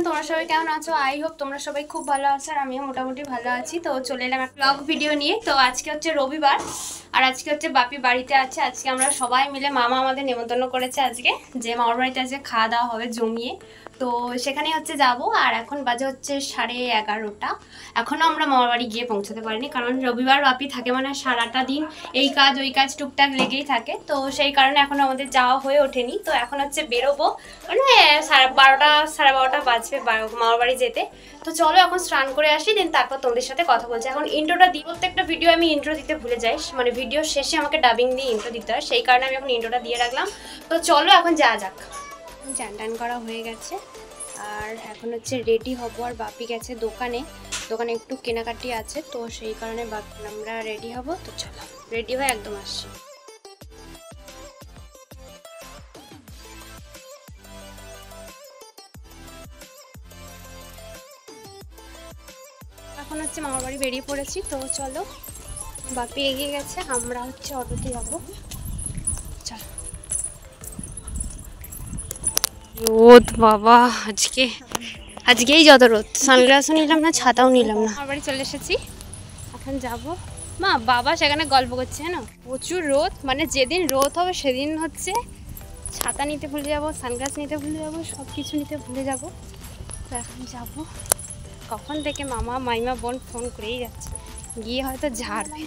তোমরা সবাই কেমন আছো? আই হোপ তোমরা সবাই খুব ভালো আছো, আর আমিও মোটামুটি ভালো আছি। তো চলে এলাম একটা ব্লগ ভিডিও নিয়ে। তো আজকে হচ্ছে রবিবার, আর আজকে হচ্ছে বাপি বাড়িতে আছে। আজকে আমরা সবাই মিলে, মামা আমাদের নেমন্তন্ন করেছে আজকে, যে মামার বাড়িতে আজকে খাওয়া দাওয়া হবে জমিয়ে। তো সেখানে হচ্ছে যাব। আর এখন বাজে হচ্ছে 11:30। এখনও আমরা মামার বাড়ি গিয়ে পৌঁছাতে পারিনি, কারণ রবিবার বাপি থাকে মানে সারাটা দিন এই কাজ ওই কাজ টুকটাক লেগেই থাকে। তো সেই কারণে এখনও আমাদের যাওয়া হয়ে ওঠেনি। তো এখন হচ্ছে বেরোবো, মানে 12:30 বাজবে মামার বাড়ি যেতে। তো চলো এখন স্নান করে আসি, দেন তারপর তোমাদের সাথে কথা বলছি। এখন ইন্ট্রোটা দিই, প্রত্যেকটা ভিডিও আমি ইন্ট্রো দিতে ভুলে যাই, মানে ভিডিও শেষে আমাকে ডাবিং দিয়ে ইন্ট্রো দিতে হয়, সেই কারণে আমি এখন ইন্ট্রোটা দিয়ে রাখলাম। তো চলো এখন যাওয়া যাক। চান টান করা হয়ে গেছে, আর এখন হচ্ছে রেডি হব। আর বাপি গেছে দোকানে, দোকানে একটু কেনাকাটি আছে, তো সেই কারণে আমরা রেডি হব। তো চলো রেডি হয়ে একদম আসছি। এখন হচ্ছে মামার বাড়ি বেরিয়ে পড়েছি। তো চলো, বাপি এগিয়ে গেছে, আমরা হচ্ছে অটোতে যাবো। চলো। রোদ বাবা, আজকেই যত রোদ, সানগ্লাসও নিলাম না, ছাতাও নিলাম না। আমার বাড়ি চলে এসেছি, এখন যাব। মা বাবা সেখানে গল্প করছে না, প্রচুর রোদ, মানে যেদিন রোদ হবে সেদিন হচ্ছে ছাতা নিতে ভুলে যাব, সানগ্লাস নিতে ভুলে যাব, সব কিছু নিতে ভুলে যাব। তো এখন যাব, কখন থেকে মামা মাইমা বোন ফোন করেই যাচ্ছে, গিয়ে হয়তো ঝাড়বে।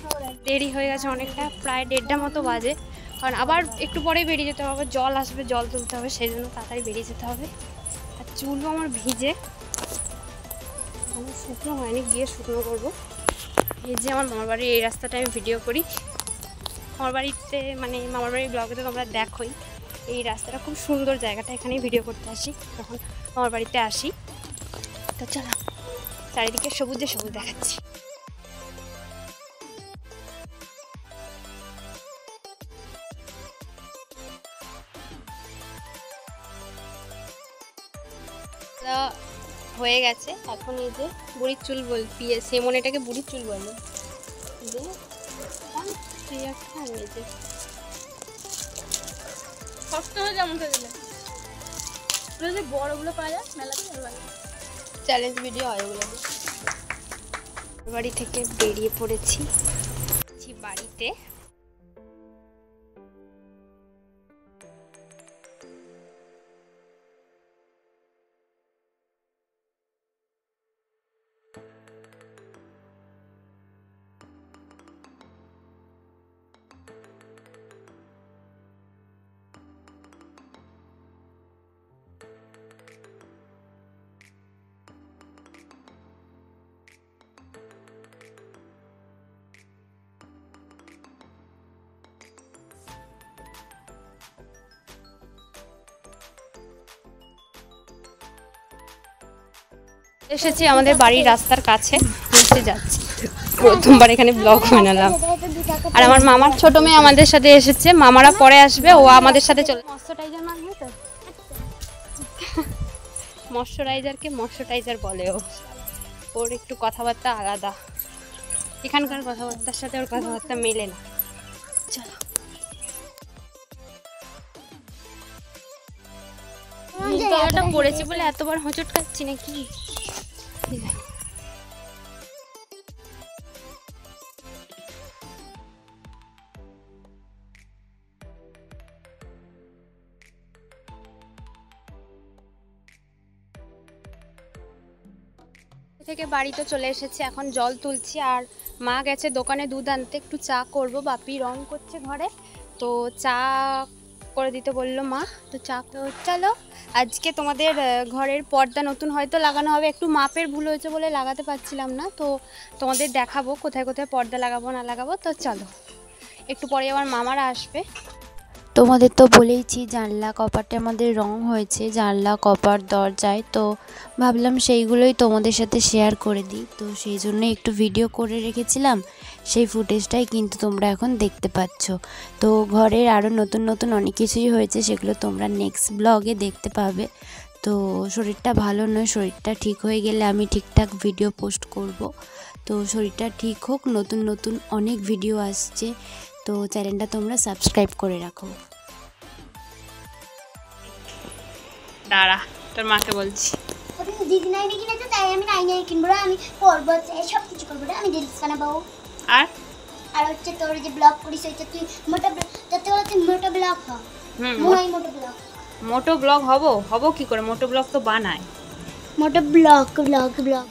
দেরি হয়ে গেছে অনেকটা, প্রায় 1:30 মতো বাজে, কারণ আবার একটু পরেই বেরিয়ে যেতে হবে, জল আসবে, জল তুলতে হবে, সেই জন্য তাড়াতাড়ি বেরিয়ে যেতে হবে। আর চুলও আমার ভিজে, আমার শুকনো হয়নি, গিয়ে শুকনো করবো। এই যে আমার মামার বাড়ির এই রাস্তাটা আমি ভিডিও করি, মামার বাড়িতে মানে মামার বাড়ির ব্লগে তো তোমরা দেখোই। এই রাস্তাটা খুব সুন্দর, জায়গাটা এখানেই ভিডিও করতে আসি যখন মামার বাড়িতে আসি। তো চলো, চারিদিকে সবুজে সবুজ দেখাচ্ছি। হয়ে গেছে, এখন এই যে বুড়ির চুল বলবি, সেমন এটাকে বুড়ির চুল বলে, যে বড়গুলো পাওয়া যায় মেলাতে, চ্যালেঞ্জ ভিডিও হয় ওগুলো। বাড়ি থেকে বেরিয়ে পড়েছি বাড়িতে। এসেছি আমাদের বাড়ির রাস্তার কাছে, হেঁটে যাচ্ছি, প্রথমবার এখানে ব্লগ বানালাম। আর আমার মামার ছোট মেয়ে আমাদের সাথে এসেছে, মামারা পরে আসবে, ও আমাদের সাথে চলে। ময়শ্চারাইজার মাখবে তো, ময়শ্চারাইজারকে ময়শ্চারাইজার বলে, ওর একটু কথাবার্তা আলাদা, এখানকার কথাবার্তার সাথে ওর কথাবার্তা মেলে না। চলো, গলাটা পড়েছি বলে এতবার হোঁচট খাচ্ছি নাকি। থেকে বাড়িতে চলে এসেছি, এখন জল তুলছি। আর মা গেছে দোকানে দুধ আনতে, একটু চা করব, বাপি রং করছে ঘরে, তো চা করে দিতে বললো মা। তো চা, তো চলো আজকে তোমাদের ঘরের পর্দা নতুন হয়তো লাগানো হবে, একটু মাপের ভুল হয়েছে বলে লাগাতে পারছিলাম না, তো তোমাদের দেখাবো কোথায় কোথায় পর্দা লাগাবো না লাগাবো। তো চলো, একটু পরে আমার মামারা আসবে। তোমাদের তো বলেইছি জানলা কপাটে আমাদের রং হয়েছে, জানলা কপাট দরজায়, তো ভাবলাম সেইগুলোই তোমাদের সাথে শেয়ার করে দিই, তো সেই জন্য একটু ভিডিও করে রেখেছিলাম, সেই ফুটেজটাই কিন্তু তোমরা এখন দেখতে পাচ্ছ। তো ঘরের আরও নতুন নতুন অনেক কিছুই হয়েছে, সেগুলো তোমরা নেক্সট ব্লগে দেখতে পাবে। তো শরীরটা ভালো নয়, শরীরটা ঠিক হয়ে গেলে আমি ঠিকঠাক ভিডিও পোস্ট করব। তো শরীরটা ঠিক হোক, নতুন নতুন অনেক ভিডিও আসছে, তো চ্যানেলটা তোমরা সাবস্ক্রাইব করে রাখো। দাঁড়া তোর মাকে বলছি। দিদি নাইনে কিনেছে তাই আমি নাইনে কিনবো না, আমি পড়বো, সব কিছু করবো না, আমি রিলস বানাবো। আর আর হচ্ছে তোর যে ব্লগ করিস হচ্ছে তুই মোটা যাতে বলে তুই মোটা ব্লগ হ। মোটাই মোটা ব্লগ। মোটো ব্লগ হব কি করে? মোটো ব্লগ তো বানায়। মোটা ব্লগ ব্লগ ব্লগ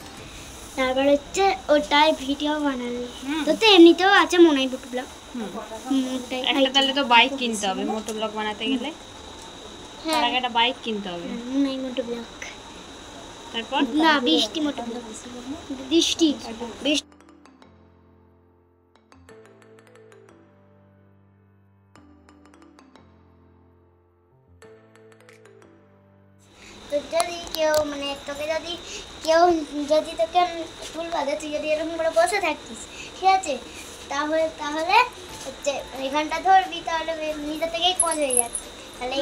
তারপর হচ্ছে ওটাই ভিডিও বানালি। তো তো এমনিতেও আছে মোনাই মোটো ব্লগ। একটা তাহলে তো বাইক কিনতে হবে মোটো ব্লগ বানাতে গেলে। তার আগে একটা বাইক কিনতে হবে। মোনাই মোটো ব্লগ। তারপর না বৃষ্টি মোটো ব্লগ। বৃষ্টি বৃষ্টি তো যদি কেউ মানে তোকে যদি কেউ যদি তোকে ফুল বাঁধে, তুই যদি এরকম করে বসে থাকতিস, ঠিক আছে, তাহলে তাহলে হচ্ছে এখানটা ধরবি, তাহলে নিজে থেকেই কোঁচ হয়ে যাচ্ছে। তাহলে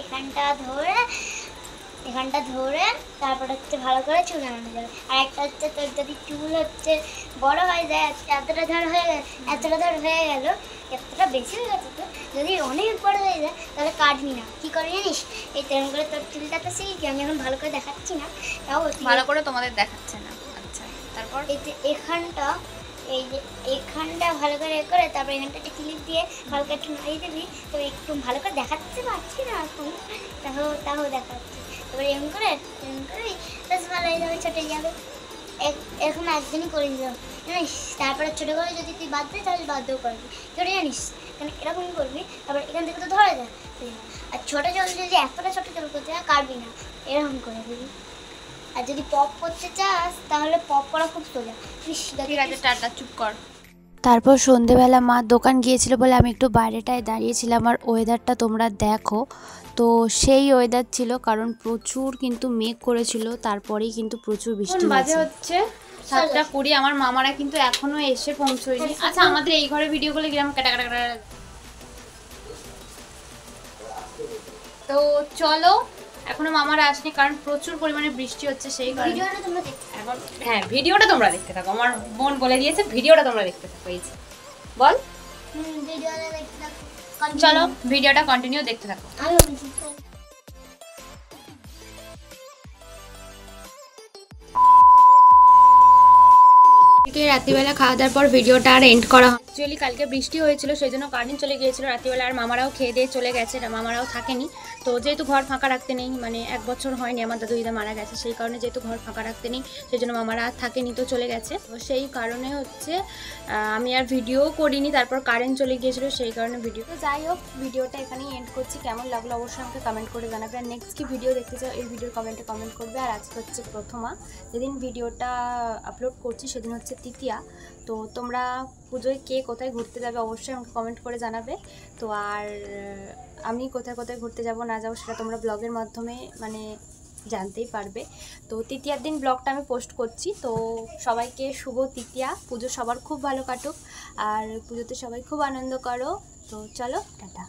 এখানটা ধরে তারপর হচ্ছে ভালো করে চুল আনানো যাবে। আর একটা হচ্ছে তোর যদি চুল হচ্ছে বড় হয়ে যায়, এতটা ধর হয়ে গেল, এতটা বেশি হয়ে গেছে, তো যদি অনেক বড় হয়ে যায় তাহলে কাটবি না। কী করে জানিস? এই তেমন করে তোর চুলটা তো শিখি, আমি এখন ভালো করে দেখাচ্ছি না, তাও ভালো করে তোমাদের দেখাচ্ছে না। আচ্ছা তারপর এই যে এখানটা, এই যে এখানটা ভালো করে করে তারপর এখানটা একটা ক্লিপ দিয়ে হালকা একটু নাড়িয়ে দিবি। তো একটু ভালো করে দেখাতে পারছি না এখন, তাও দেখাচ্ছি। এবার এরকম করে বেশ ভালো হয়ে যাবে, ছোটো যাবে। এরকম একদিনই করে দিলাম জানিস। তারপরে ছোটো করে যদি তুই বাদ দিস তাহলে বাদও করবি, ছোটো জানিস, কারণ এরকমই করবি। তারপর এখান থেকে তো ধরে যায়। আর ছোটো চল যদি এতটা ছোটো চল করতে যায় কাটবি না, এরকম করে দিবি। আর যদি পপ করতে চাস তাহলে পপ করা খুব সোজা। ঠিক আছে টাটা, চুপ কর। তারপর সন্ধেবেলা মা দোকান গিয়েছিল বলে আমি একটু বাইরেটায় দাঁড়িয়েছিলাম। আর ওয়েদারটা তোমরা দেখো, তো সেই ওয়েদার ছিল, কারণ প্রচুর কিন্তু মেঘ করেছিল, তারপরেই কিন্তু প্রচুর বৃষ্টি বাজে হয়েছে। হচ্ছে 7:20। আমার মামারা কিন্তু এখনো এসে পৌঁছয়নি। আচ্ছা আমাদের এই ঘরে ভিডিও করলে কিরকম কাটা কাটা কাটা। তো চলো, এখনো মামারা আসেনি কারণ প্রচুর পরিমাণে বৃষ্টি হচ্ছে, সেই কারণে এখন হ্যাঁ ভিডিওটা তোমরা দেখতে থাকো। আমার বোন বলে দিয়েছে ভিডিওটা তোমরা দেখতে থাকো। এই যে বল, চলো ভিডিওটা কন্টিনিউ দেখতে থাকো। রাত্রিবেলা খাওয়া দাওয়ার পর ভিডিওটা আর এন্ড করা হয়। অ্যাকচুয়ালি কালকে বৃষ্টি হয়েছিল, সেই জন্য কারেন্ট চলে গিয়েছিল রাত্রিবেলা। আর মামারাও খেয়ে দিয়ে চলে গেছে, মামারাও থাকেনি। তো যেহেতু ঘর ফাঁকা রাখতে নেই, মানে 1 বছর হয়নি আমার দাদু দিদা মারা গেছে, সেই কারণে যেহেতু ঘর ফাঁকা রাখতে নেই, সেই জন্য মামারা আর থাকেনি, তো চলে গেছে। তো সেই কারণে হচ্ছে আমি আর ভিডিও করিনি। তারপর কারেন্ট চলে গিয়েছিলো, সেই কারণে ভিডিও। তো যাই হোক, ভিডিওটা এখানেই এন্ড করছি। কেমন লাগলো অবশ্যই আমাকে কমেন্ট করে জানাবে। আর নেক্সট কি ভিডিও দেখতে চাও এই ভিডিওর কমেন্টে কমেন্ট করবে। আর আজকে হচ্ছে প্রথমা, যেদিন ভিডিওটা আপলোড করছি সেদিন হচ্ছে তৃতীয়া। তো তোমরা পুজোয় কে কোথায় ঘুরতে যাবে অবশ্যই আমাকে কমেন্ট করে জানাবে। তো আর আমি কোথায় কোথায় ঘুরতে যাব না যাবো সেটা তোমরা ব্লগের মাধ্যমে মানে জানতেই পারবে। তো তৃতীয়ার দিন ব্লগটা আমি পোস্ট করছি। তো সবাইকে শুভ তৃতীয়া, পুজো সবার খুব ভালো কাটুক, আর পুজোতে সবাই খুব আনন্দ করো। তো চলো টাটা।